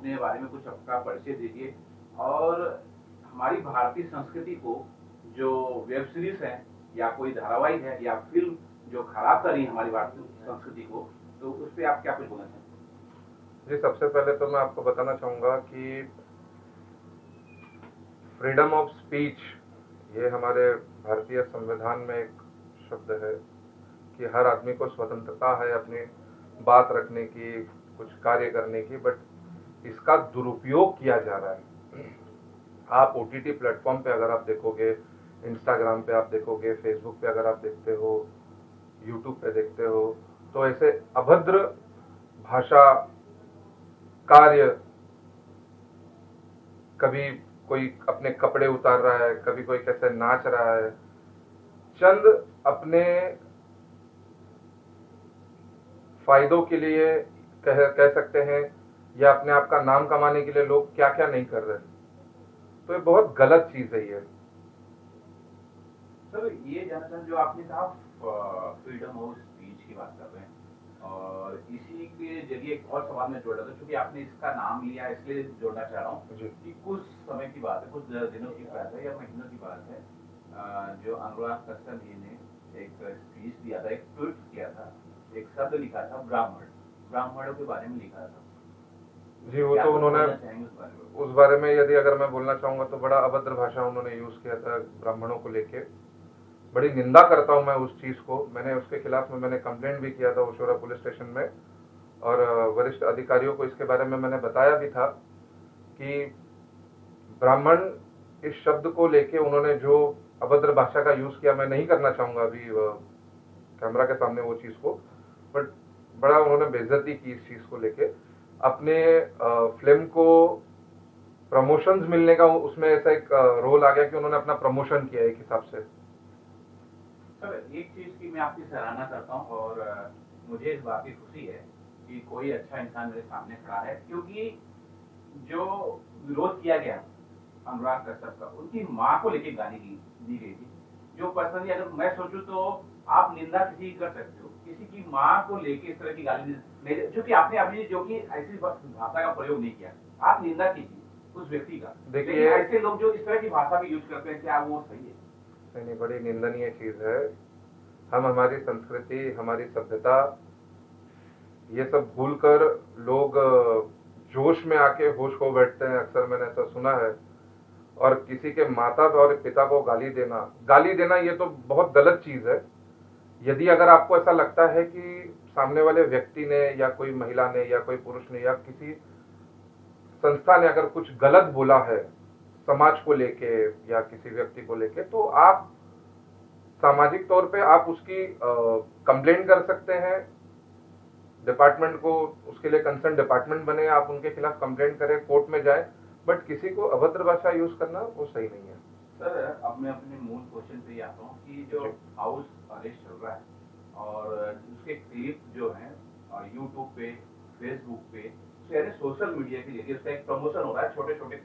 अपने बारे में कुछ आपका परिचय दीजिए और हमारी भारतीय संस्कृति को जो वेब सीरीज है या कोई धारावाहिक है या फिल्म जो खराब कर रही है हमारी भारतीय संस्कृति को, तो उस पर आप क्या कुछ बोलना चाहेंगे? जी, सबसे पहले तो मैं आपको बताना चाहूँगा कि फ्रीडम ऑफ स्पीच ये हमारे भारतीय संविधान में एक शब्द है कि हर आदमी को स्वतंत्रता है अपनी बात रखने की, कुछ कार्य करने की, बट इसका दुरुपयोग किया जा रहा है। आप ओटीटी प्लेटफॉर्म पे अगर आप देखोगे, इंस्टाग्राम पे आप देखोगे, फेसबुक पे अगर आप देखते हो, यूट्यूब पे देखते हो, तो ऐसे अभद्र भाषा कार्य, कभी कोई अपने कपड़े उतार रहा है, कभी कोई कैसे नाच रहा है, चंद अपने फायदों के लिए कह सकते हैं, या अपने आप का नाम कमाने के लिए लोग क्या क्या नहीं कर रहे हैं। तो ये बहुत गलत चीज है। ये सर ये जानना जो आपने कहा फ्रीडम ऑफ स्पीच की बात कर रहे हैं, और इसी के जरिए एक और सवाल में जोड़ रहा था, क्योंकि आपने इसका नाम लिया इसलिए जोड़ना चाह रहा हूँ कि कुछ समय की बात है, कुछ दिनों की बात है या महीनों की बात है, जो अनुराग कश्यप जी ने एक स्पीच दिया था, एक ट्वीट किया था, एक शब्द लिखा था ब्राह्मणों के बारे में लिखा था। जी, वो तो उन्होंने उस बारे में यदि अगर मैं बोलना चाहूंगा तो बड़ा अभद्र भाषा उन्होंने यूज किया था ब्राह्मणों को लेके। बड़ी निंदा करता हूं मैं उस चीज को। मैंने उसके खिलाफ में मैंने कंप्लेंट भी किया था ओशोरा पुलिस स्टेशन में, और वरिष्ठ अधिकारियों को इसके बारे में मैंने बताया भी था कि ब्राह्मण इस शब्द को लेके उन्होंने जो अभद्र भाषा का यूज किया, मैं नहीं करना चाहूंगा अभी कैमरा के सामने वो चीज को, बट बड़ा उन्होंने बेइज्जती की इस चीज को लेके। अपने फिल्म को प्रमोशंस मिलने का उसमें ऐसा एक रोल आ गया कि उन्होंने अपना प्रमोशन किया एक हिसाब से। सर एक चीज की मैं आपकी सराहना करता हूँ और मुझे इस बात की खुशी है कि कोई अच्छा इंसान मेरे सामने खड़ा है, क्योंकि जो विरोध किया गया अनुराग कश्यप का, उनकी माँ को लेके गाली दी गई थी, जो पर्सनली अगर मैं सोचूं तो आप निंदा किसी की कर सकते हो, किसी की माँ को लेके इस तरह की गाली नहीं, क्योंकि आपने अभी जो कि ऐसी भाषा का प्रयोग नहीं किया, आप निंदा कीजिए उस व्यक्ति का। देखिए ऐसे लोग जो इस तरह की भाषा भी यूज करते हैं, क्या वो सही है? नहीं, बड़ी निंदनीय चीज है। हम हमारी संस्कृति, हमारी सभ्यता, ये सब भूलकर लोग जोश में आके होश खो बैठते हैं। अक्सर मैंने ऐसा सुना है। और किसी के माता और पिता को गाली देना ये तो बहुत गलत चीज है। यदि अगर आपको ऐसा लगता है कि सामने वाले व्यक्ति ने या कोई महिला ने या कोई पुरुष ने या किसी संस्था ने अगर कुछ गलत बोला है समाज को लेके या किसी व्यक्ति को लेके, तो आप सामाजिक तौर पे आप उसकी कंप्लेंट कर सकते हैं डिपार्टमेंट को। उसके लिए कंसर्न डिपार्टमेंट बने, आप उनके खिलाफ कंप्लेंट करें, कोर्ट में जाए, बट किसी को अभद्र भाषा यूज करना वो सही नहीं है। सर अब मैं अपने मूल क्वेश्चन पे आता हूँ कि जो हाउस अरेस्ट चल रहा है और उसके क्लिप जो है यूट्यूब पे, फेसबुक पे, सोशल मीडिया के लिए उसका एक प्रमोशन हो रहा है, छोटे छोटे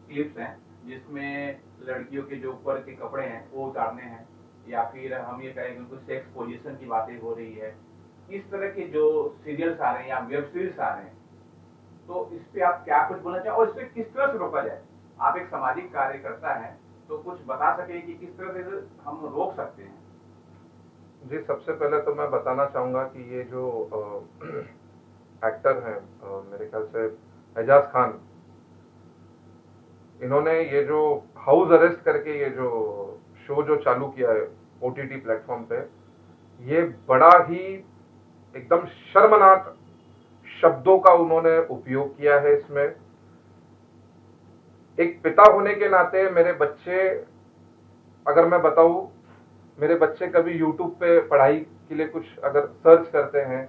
क्लिप्स हैं जिसमें लड़कियों के जो ऊपर के कपड़े हैं वो उतारने हैं, या फिर हम ये कहें कि उनको सेक्स पोजीशन की बातें हो रही है। इस तरह के जो सीरियल्स आ रहे हैं या वेब सीरीज आ रहे हैं, तो इस पे आप क्या कुछ बोलना चाहिए और इस पे किस तरह से रोका जाए? आप एक सामाजिक कार्यकर्ता हैं, तो कुछ बता सके कि किस तरह से हम रोक सकते हैं? जी, सबसे पहले तो मैं बताना चाहूंगा कि ये जो एक्टर हैं, मेरे ख्याल से एजाज खान, इन्होंने ये जो हाउस अरेस्ट करके ये जो शो जो चालू किया है ओटीटी प्लेटफॉर्म पे, ये बड़ा ही एकदम शर्मनाक शब्दों का उन्होंने उपयोग किया है इसमें। एक पिता होने के नाते मेरे बच्चे, अगर मैं बताऊं, मेरे बच्चे कभी यूट्यूब पे पढ़ाई के लिए कुछ अगर सर्च करते हैं,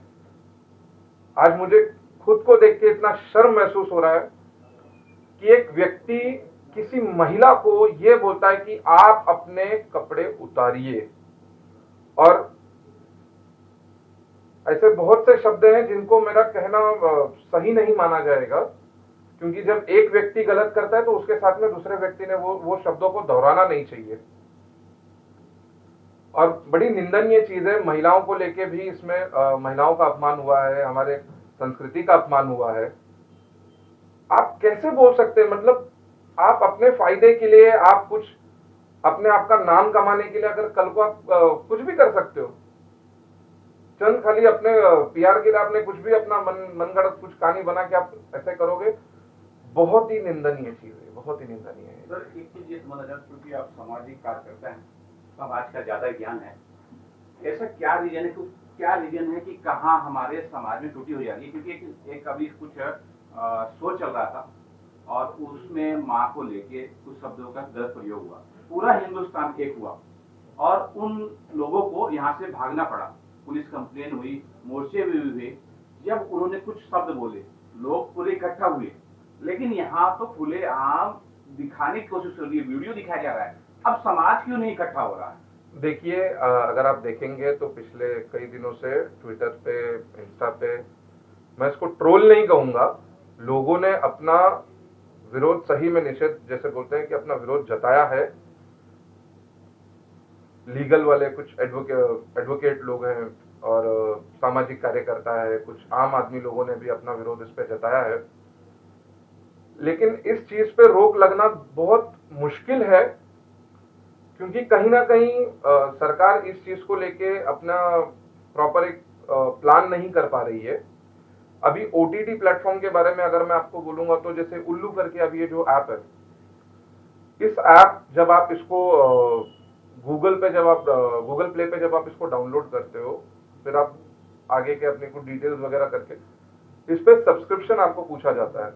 आज मुझे खुद को देख के इतना शर्म महसूस हो रहा है कि एक व्यक्ति किसी महिला को ये बोलता है कि आप अपने कपड़े उतारिए। और ऐसे बहुत से शब्द हैं जिनको मेरा कहना सही नहीं माना जाएगा, क्योंकि जब एक व्यक्ति गलत करता है तो उसके साथ में दूसरे व्यक्ति ने वो शब्दों को दोहराना नहीं चाहिए। और बड़ी निंदनीय चीज है, महिलाओं को लेके भी इसमें महिलाओं का अपमान हुआ है, हमारे संस्कृति का अपमान हुआ है। कैसे बोल सकते हैं? मतलब आप अपने फायदे के लिए, आप कुछ अपने आप का नाम कमाने के लिए अगर कल को आप कुछ भी कर सकते हो, चंद खाली अपने पीआर के लिए आपने कुछ भी अपना मनगढ़ंत कुछ कहानी बना के आप ऐसे करोगे, बहुत ही निंदनीय चीज है, बहुत ही निंदनीय है। सर एक चीज ये समझ जाए, क्योंकि आप सामाजिक कार्यकर्ता हैं, समाज का ज्यादा ज्ञान है, ऐसा क्या रीजन है, क्या रीजन है कि कहाँ हमारे समाज में टूटी हो जा रही है? क्योंकि एक अभी कुछ शो चल रहा था और उसमें माँ को लेके कुछ शब्दों का गलत प्रयोग हुआ, पूरा हिंदुस्तान एक हुआ और उन लोगों को यहाँ से भागना पड़ा, पुलिस कंप्लेन हुई, मोर्चे भी हुए। जब उन्होंने कुछ शब्द बोले, लोग पूरे इकट्ठा हुए, लेकिन यहाँ तो खुले आम दिखाने की कोशिश हो रही है, वीडियो दिखाया जा रहा है। अब समाज क्यों नहीं इकट्ठा हो रहा है? देखिए, अगर आप देखेंगे तो पिछले कई दिनों से ट्विटर पे, इंस्टा पे, मैं इसको ट्रोल नहीं कहूंगा, लोगों ने अपना विरोध सही में निषेध जैसे बोलते हैं कि अपना विरोध जताया है। लीगल वाले कुछ एडवोकेट लोग हैं और सामाजिक कार्यकर्ता है, कुछ आम आदमी लोगों ने भी अपना विरोध इस पे जताया है। लेकिन इस चीज पे रोक लगना बहुत मुश्किल है, क्योंकि कहीं ना कहीं सरकार इस चीज को लेके अपना प्रॉपर एक प्लान नहीं कर पा रही है। अभी ओटीटी प्लेटफॉर्म के बारे में अगर मैं आपको बोलूंगा तो जैसे उल्लू करके अभी ये जो ऐप है, इस ऐप जब आप इसको गूगल प्ले पे जब आप इसको डाउनलोड करते हो, फिर आप आगे के अपने कुछ डिटेल्स वगैरह करके इस पे सब्सक्रिप्शन आपको पूछा जाता है,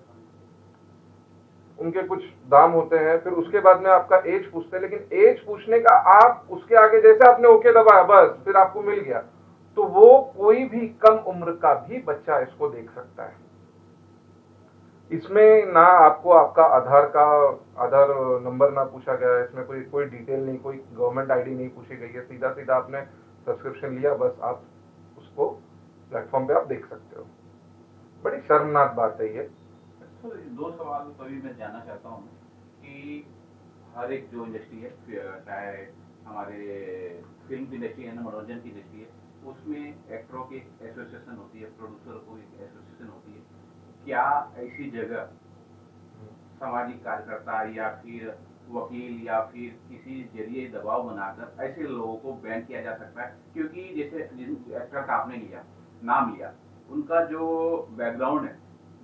उनके कुछ दाम होते हैं, फिर उसके बाद में आपका एज पूछते हैं, लेकिन एज पूछने का आप उसके आगे जैसे आपने ओके दबाया बस फिर आपको मिल गया, तो वो कोई भी कम उम्र का भी बच्चा इसको देख सकता है। इसमें ना आपको आपका आधार नंबर ना पूछा गया है, इसमें कोई डिटेल नहीं, कोई गवर्नमेंट आईडी नहीं पूछी गई है, सीधा सीधा आपने सब्सक्रिप्शन लिया, बस आप उसको प्लेटफॉर्म पे आप देख सकते हो। बड़ी शर्मनाक बात है ये। दो सवाल तभी मैं जानना चाहता हूँ कि हर एक जो इंडस्ट्री है, चाहे हमारे फिल्म की इंडस्ट्री है ना, मनोरंजन की इंडस्ट्री है, उसमें एक्टरों की एसोसिएशन होती है, प्रोड्यूसर को एक एसोसिएशन होती है। क्या ऐसी जगह सामाजिक कार्यकर्ता या फिर वकील या फिर किसी जरिए दबाव बनाकर ऐसे लोगों को बैन किया जा सकता है? क्योंकि जैसे जिन एक्टर का आपने नाम लिया, उनका जो बैकग्राउंड है,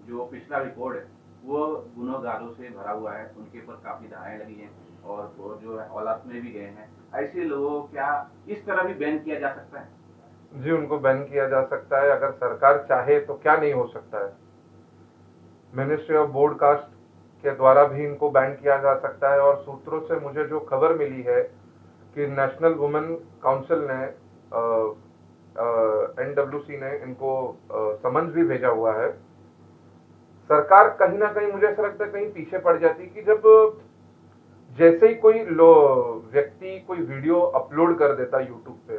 जो पिछला रिकॉर्ड है, वो गुनहगारों से भरा हुआ है, उनके ऊपर काफी धाराएं लगी हैं और वो जो है औलाद में भी गए हैं। ऐसे लोगों को क्या इस तरह भी बैन किया जा सकता है? जी, उनको बैन किया जा सकता है, अगर सरकार चाहे तो क्या नहीं हो सकता है। मिनिस्ट्री ऑफ ब्रॉडकास्ट के द्वारा भी इनको बैन किया जा सकता है, और सूत्रों से मुझे जो खबर मिली है कि नेशनल वुमेन काउंसिल ने NWC ने इनको समन्स भी भेजा हुआ है। सरकार कहीं ना कहीं, मुझे ऐसा लगता है, कहीं पीछे पड़ जाती कि जब जैसे ही कोई व्यक्ति कोई वीडियो अपलोड कर देता यूट्यूब पे,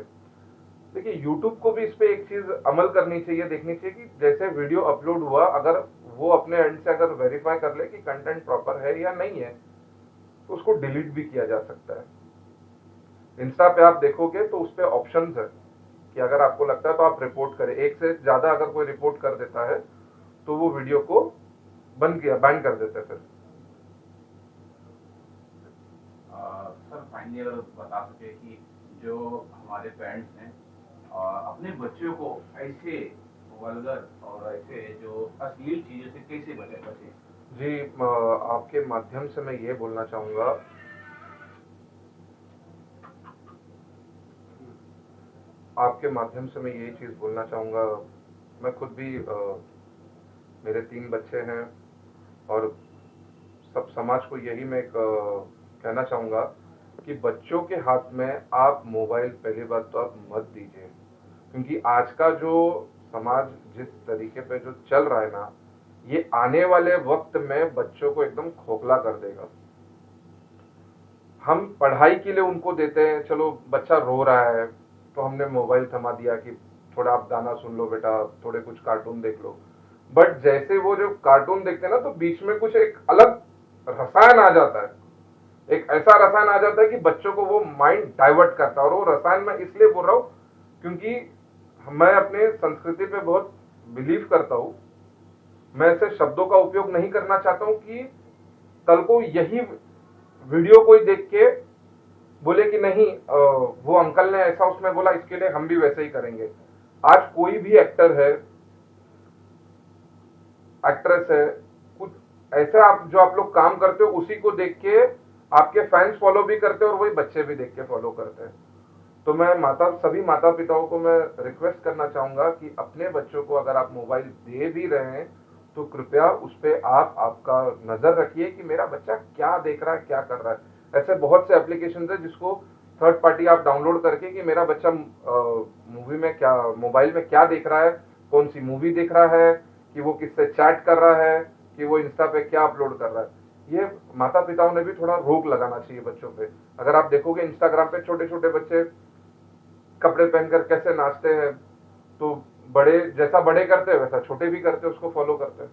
देखिए यूट्यूब को भी इस पे एक चीज अमल करनी चाहिए, देखनी चाहिए कि जैसे वीडियो अपलोड हुआ, अगर वो अपने एंड से अगर वेरीफाई कर ले कि कंटेंट प्रॉपर है या नहीं है, तो उसको डिलीट भी किया जा सकता है। इंस्टा पे आप देखोगे तो उस पे ऑप्शंस है कि अगर आपको लगता है तो आप रिपोर्ट करें। एक से ज्यादा अगर कोई रिपोर्ट कर देता है तो वो वीडियो को बैन कर देते हैं। फिर सर फाइनली अगर बता सके कि जो हमारे पेरेंट्स हैं अपने बच्चों को ऐसे वल्गर और ऐसे जो अश्लील चीजों से कैसे बचे? जी, आपके माध्यम से मैं ये बोलना चाहूंगा, मैं खुद भी मेरे 3 बच्चे हैं और सब समाज को यही मैं कहना चाहूंगा कि बच्चों के हाथ में आप मोबाइल पहली बात तो आप मत दीजिए, क्योंकि आज का जो समाज जिस तरीके पे जो चल रहा है ना, ये आने वाले वक्त में बच्चों को एकदम खोखला कर देगा। हम पढ़ाई के लिए उनको देते हैं, चलो बच्चा रो रहा है तो हमने मोबाइल थमा दिया कि थोड़ा आप गाना सुन लो बेटा, थोड़े कुछ कार्टून देख लो। बट जैसे वो जो कार्टून देखते हैं ना, तो बीच में कुछ एक अलग रसायन आ जाता है, एक ऐसा रसायन आ जाता है कि बच्चों को वो माइंड डाइवर्ट करता है। और वो रसायन मैं इसलिए बोल रहा हूँ क्योंकि मैं अपने संस्कृति पे बहुत बिलीव करता हूँ मैं ऐसे शब्दों का उपयोग नहीं करना चाहता हूं कि कल को यही वीडियो कोई देख के बोले कि नहीं वो अंकल ने ऐसा उसमें बोला, इसके लिए हम भी वैसे ही करेंगे। आज कोई भी एक्टर है, एक्ट्रेस है, कुछ ऐसा आप जो आप लोग काम करते हो उसी को देख के आपके फैंस फॉलो भी करते हैं और वही बच्चे भी देख के फॉलो करते हैं। तो मैं सभी माता पिताओं को मैं रिक्वेस्ट करना चाहूंगा कि अपने बच्चों को अगर आप मोबाइल दे भी रहे हैं तो कृपया उस पे आपका नजर रखिए कि मेरा बच्चा क्या देख रहा है, क्या कर रहा है। ऐसे बहुत से एप्लीकेशन है जिसको थर्ड पार्टी आप डाउनलोड करके कि मेरा बच्चा मूवी में क्या, मोबाइल में क्या देख रहा है, कौन सी मूवी देख रहा है, कि वो किससे चैट कर रहा है, कि वो इंस्टा पे क्या अपलोड कर रहा है। ये माता पिताओं ने भी थोड़ा रोक लगाना चाहिए बच्चों पे। अगर आप देखोगे इंस्टाग्राम पे छोटे छोटे बच्चे कपड़े पहनकर कैसे नाचते हैं, तो बड़े जैसा बड़े करते हैं वैसा छोटे भी करते हैं, उसको फॉलो करते हैं।